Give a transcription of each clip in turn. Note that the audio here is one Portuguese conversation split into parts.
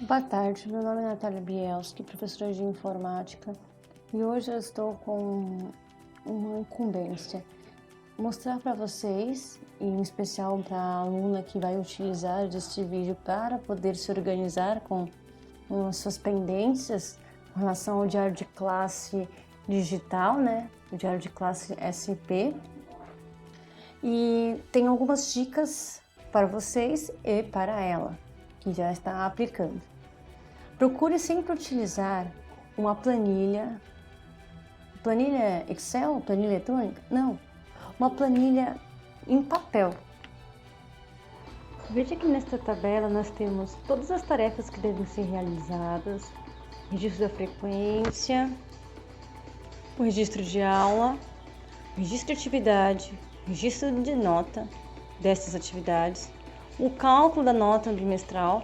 Boa tarde, meu nome é Natália Bielski, professora de informática, e hoje eu estou com uma incumbência, mostrar para vocês, e em especial para a aluna que vai utilizar este vídeo para poder se organizar com as suas pendências com relação ao diário de classe digital, né? O diário de classe SP. E tem algumas dicas para vocês e para ela, que já está aplicando. Procure sempre utilizar uma planilha Excel, planilha eletrônica? Não, uma planilha em papel. Veja que nesta tabela nós temos todas as tarefas que devem ser realizadas, registro da frequência, o registro de aula, registro de atividade, registro de nota dessas atividades, o cálculo da nota bimestral,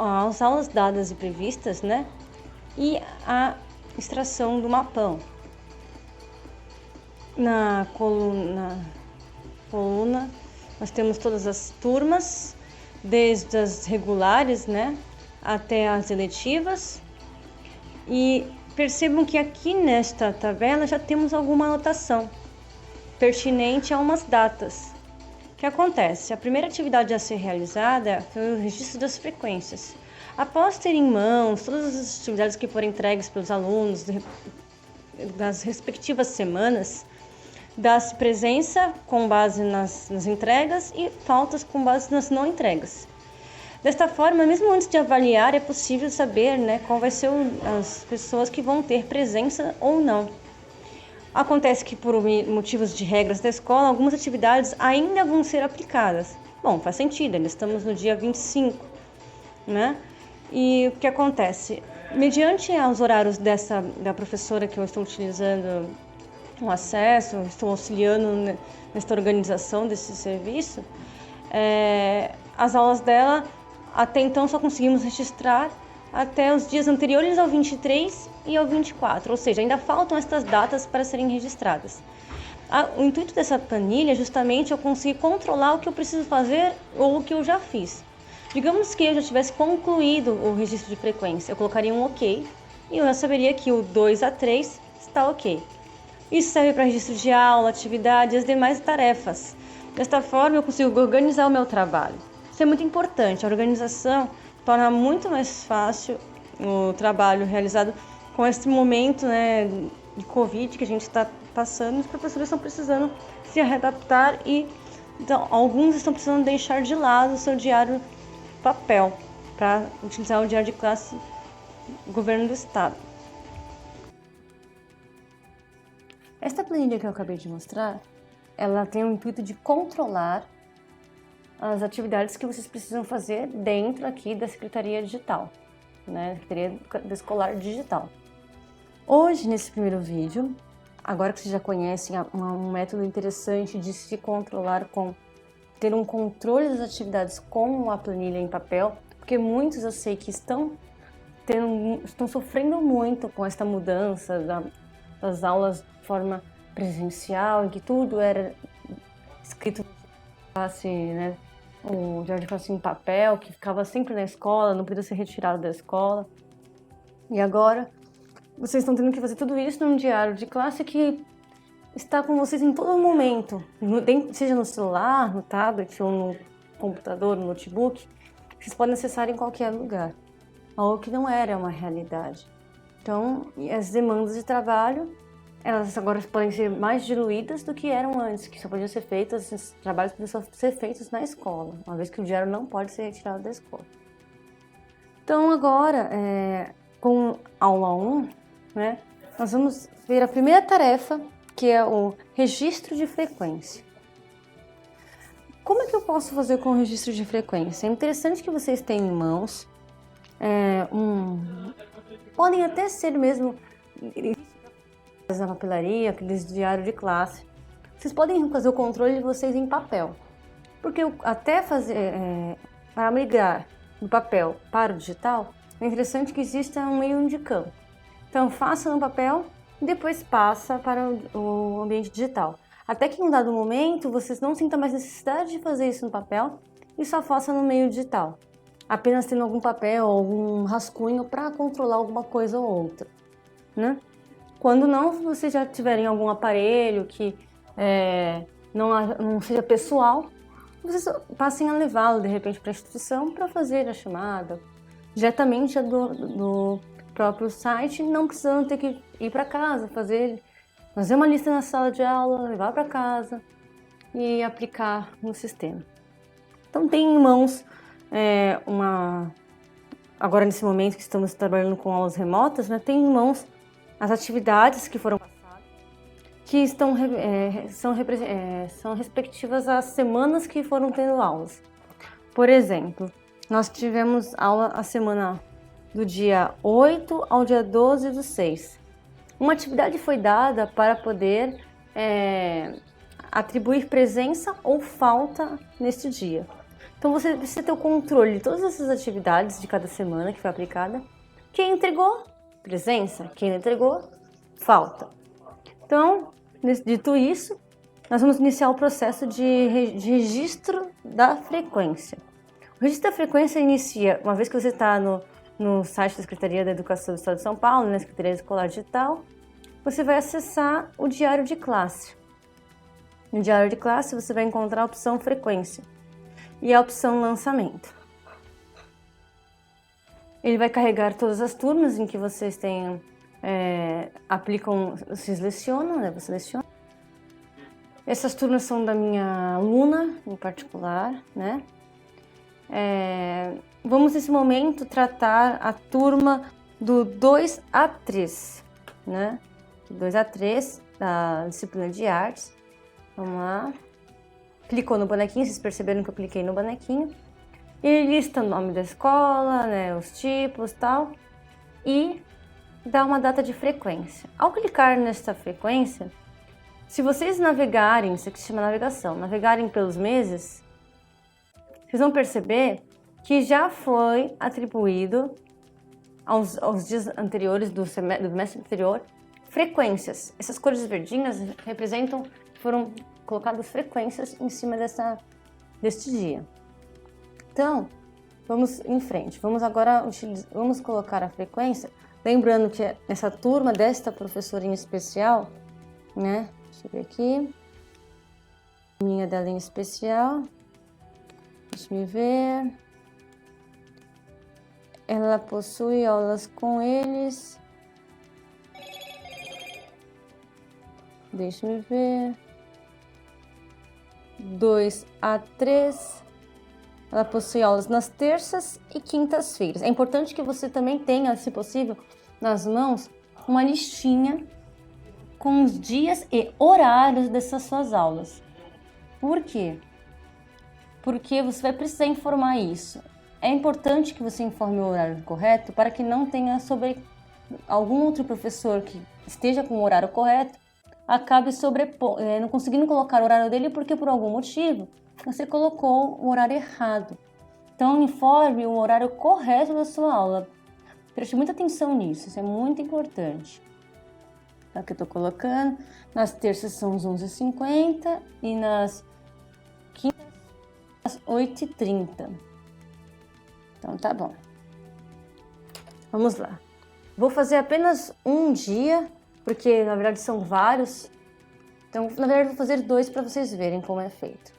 as aulas dadas e previstas, né? E a extração do mapão. Na coluna nós temos todas as turmas, desde as regulares, né, até as eletivas. E percebam que aqui nesta tabela já temos alguma anotação pertinente a umas datas. O que acontece? A primeira atividade a ser realizada foi o registro das frequências. Após ter em mãos todas as atividades que foram entregues pelos alunos das respectivas semanas, dá-se presença com base nas entregas e faltas com base nas não entregas. Desta forma, mesmo antes de avaliar, é possível saber, né, qual vai ser as pessoas que vão ter presença ou não. Acontece que, por motivos de regras da escola, algumas atividades ainda vão ser aplicadas. Bom, faz sentido, ainda estamos no dia 25, né? E o que acontece? Mediante os horários da professora que eu estou utilizando o acesso, estou auxiliando nesta organização desse serviço, as aulas dela, até então, só conseguimos registrar até os dias anteriores ao 23 e ao 24, ou seja, ainda faltam estas datas para serem registradas. O intuito dessa planilha é justamente eu conseguir controlar o que eu preciso fazer ou o que eu já fiz. Digamos que eu já tivesse concluído o registro de frequência, eu colocaria um OK e eu já saberia que o 2 a 3 está OK. Isso serve para registro de aula, atividade e as demais tarefas. Desta forma, eu consigo organizar o meu trabalho. Isso é muito importante. A organização torna muito mais fácil o trabalho realizado com esse momento, né, de Covid que a gente está passando. Os professores estão precisando se readaptar e então, alguns estão precisando deixar de lado o seu diário papel para utilizar o diário de classe governo do estado. Esta planilha que eu acabei de mostrar, ela tem o intuito de controlar as atividades que vocês precisam fazer dentro aqui da Secretaria Digital, né? Secretaria da Escolar Digital. Hoje, nesse primeiro vídeo, agora que vocês já conhecem um método interessante de se controlar ter um controle das atividades com a planilha em papel, porque muitos eu sei que estão sofrendo muito com esta mudança das aulas de forma presencial, em que tudo era escrito né, o diário de classe em papel, que ficava sempre na escola, não podia ser retirado da escola. E agora, vocês estão tendo que fazer tudo isso num diário de classe que está com vocês em todo momento, seja no celular, no tablet, ou no computador, no notebook, vocês podem acessar em qualquer lugar, algo que não era uma realidade. Então, as demandas de trabalho, elas agora podem ser mais diluídas do que eram antes, que só podiam ser feitos, esses trabalhos podiam ser feitos na escola, uma vez que o diário não pode ser retirado da escola. Então, agora, com aula 1, né, nós vamos ver a primeira tarefa, que é o registro de frequência. Como é que eu posso fazer com o registro de frequência? É interessante que vocês tenham em mãos podem até ser mesmo na papelaria, aqueles diários de classe. Vocês podem fazer o controle de vocês em papel, porque até para migrar do papel para o digital, é interessante que exista um meio de campo. Então faça no papel e depois passa para o ambiente digital. Até que em um dado momento vocês não sintam mais necessidade de fazer isso no papel e só façam no meio digital. apenas tendo algum papel, algum rascunho para controlar alguma coisa ou outra, né? Quando não, vocês já tiverem algum aparelho que não seja pessoal, vocês passem a levá-lo de repente para a instituição para fazer a chamada diretamente do próprio site, não precisando ter que ir para casa, fazer uma lista na sala de aula, levar para casa e aplicar no sistema. Então tem em mãos agora nesse momento que estamos trabalhando com aulas remotas, né, tem em mãos as atividades que foram passadas, que são respectivas às semanas que foram tendo aulas. Por exemplo, nós tivemos aula a semana do dia 8 ao dia 12 do 6. Uma atividade foi dada para poder atribuir presença ou falta neste dia. Então você precisa ter o controle de todas essas atividades de cada semana que foi aplicada. Quem entregou? Presença. Quem não entregou? Falta. Então, dito isso, nós vamos iniciar o processo de registro da frequência. O registro da frequência inicia, uma vez que você está no site da Secretaria da Educação do Estado de São Paulo, na Secretaria Escolar Digital, você vai acessar o diário de classe. No diário de classe você vai encontrar a opção frequência e a opção lançamento. Ele vai carregar todas as turmas em que vocês tenham, vocês lecionam, né? Você leciona. Essas turmas são da minha aluna em particular, né? Vamos nesse momento tratar a turma do 2 a 3, né? 2 a 3 da disciplina de artes. Vamos lá. Clicou no bonequinho, vocês perceberam que eu cliquei no bonequinho. Ele lista o nome da escola, né, os tipos e tal, e dá uma data de frequência. Ao clicar nesta frequência, se vocês navegarem, isso aqui se chama navegação, navegarem pelos meses, vocês vão perceber que já foi atribuído aos dias anteriores do semestre anterior frequências. Essas cores verdinhas representam, foram colocadas frequências em cima deste dia. Então, vamos em frente. Vamos agora vamos colocar a frequência. Lembrando que nessa turma desta professora em especial, né? Deixa eu ver aqui. Minha dela em especial. Deixa eu ver. Ela possui aulas com eles. Deixa eu ver. 2 a 3. Ela possui aulas nas terças e quintas-feiras. É importante que você também tenha, se possível, nas mãos, uma listinha com os dias e horários dessas suas aulas. Por quê? Porque você vai precisar informar isso. É importante que você informe o horário correto para que não tenha algum outro professor que esteja com o horário correto acabe não conseguindo colocar o horário dele porque por algum motivo você colocou o horário errado. Então informe o horário correto da sua aula. Preste muita atenção nisso, isso é muito importante. Aqui eu estou colocando, nas terças são as 11h50 e nas quintas às 8h30. Então tá bom. Vamos lá. Vou fazer apenas um dia, porque na verdade são vários. Então, na verdade, vou fazer 2 para vocês verem como é feito.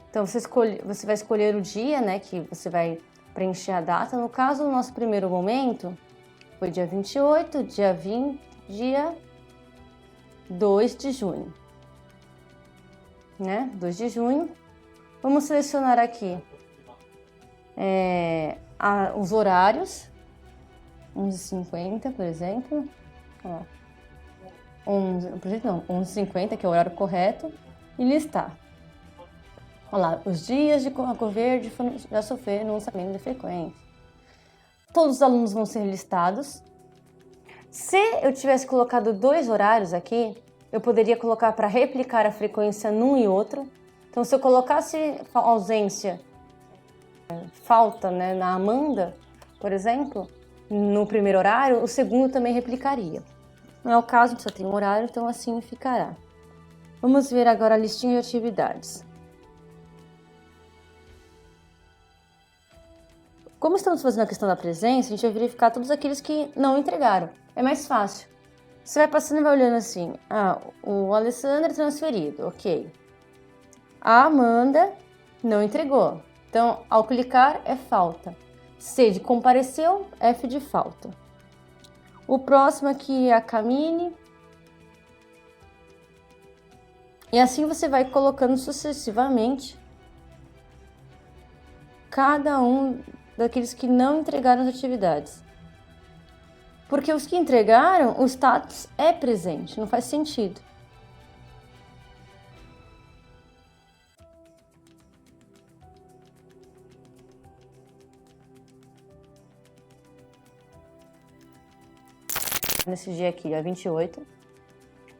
Então, você vai escolher o dia, né, que você vai preencher a data. No caso, o nosso primeiro momento foi dia 28, dia 2 de junho. Né? 2 de junho. Vamos selecionar aqui os horários. 11h50, por exemplo. Ó. 11h50, que é o horário correto. E listar. Olha lá, os dias de cor verde já sofreram lançamento de frequência. Todos os alunos vão ser listados. Se eu tivesse colocado 2 horários aqui, eu poderia colocar para replicar a frequência num e outro. Então, se eu colocasse ausência, falta, né, na Amanda, por exemplo, no primeiro horário, o segundo também replicaria. Não é o caso, só tem um horário, então assim ficará. Vamos ver agora a listinha de atividades. Como estamos fazendo a questão da presença, a gente vai verificar todos aqueles que não entregaram. É mais fácil. Você vai passando e vai olhando assim. O Alessandro é transferido, ok. A Amanda não entregou. Então, ao clicar, é falta. C de compareceu, F de falta. O próximo aqui é a Camille. E assim você vai colocando sucessivamente cada um daqueles que não entregaram as atividades. Porque os que entregaram, o status é presente, não faz sentido. Nesse dia aqui, dia 28.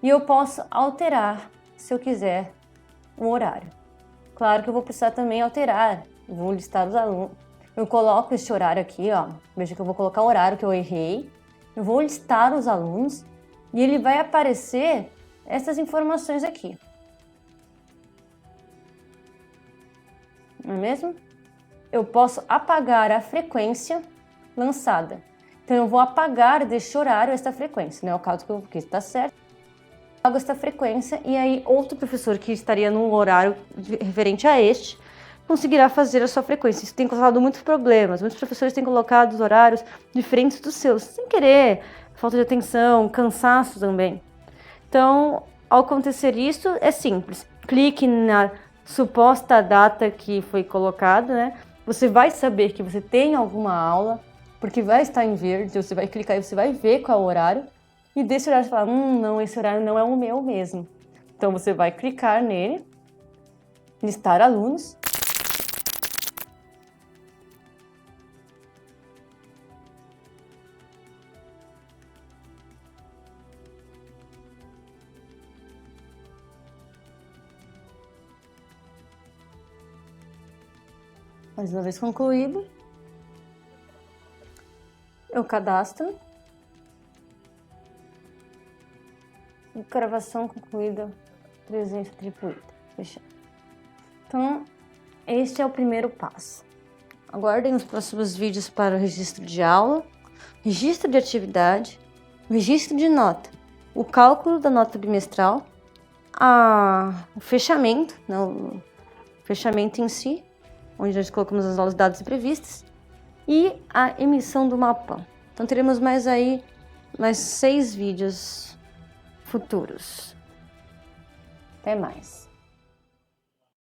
E eu posso alterar, se eu quiser, o horário. Claro que eu vou precisar também alterar. Vou listar os alunos. Eu coloco esse horário aqui, ó. Veja que eu vou colocar o horário que eu errei. Eu vou listar os alunos e ele vai aparecer essas informações aqui. Não é mesmo? Eu posso apagar a frequência lançada. Então eu vou apagar deste horário esta frequência. Não é o caso que eu quis, tá certo? Apago esta frequência e aí outro professor que estaria num horário referente a este conseguirá fazer a sua frequência. Isso tem causado muitos problemas. Muitos professores têm colocado os horários diferentes dos seus, sem querer, falta de atenção, cansaço também. Então, ao acontecer isso, é simples. Clique na suposta data que foi colocada, né? Você vai saber que você tem alguma aula, porque vai estar em verde, você vai clicar e você vai ver qual é o horário. E desse horário você fala, não, esse horário não é o meu mesmo. Então, você vai clicar nele, listar alunos. Mais uma vez concluído, eu cadastro. E gravação concluída, presença atribuída. Fechado. Então, este é o primeiro passo. Aguardem os próximos vídeos para o registro de aula, registro de atividade, registro de nota, o cálculo da nota bimestral, o fechamento, o fechamento em si, onde nós colocamos as aulas, dados e previstas, e a emissão do mapa. Então teremos mais 6 vídeos futuros. Até mais.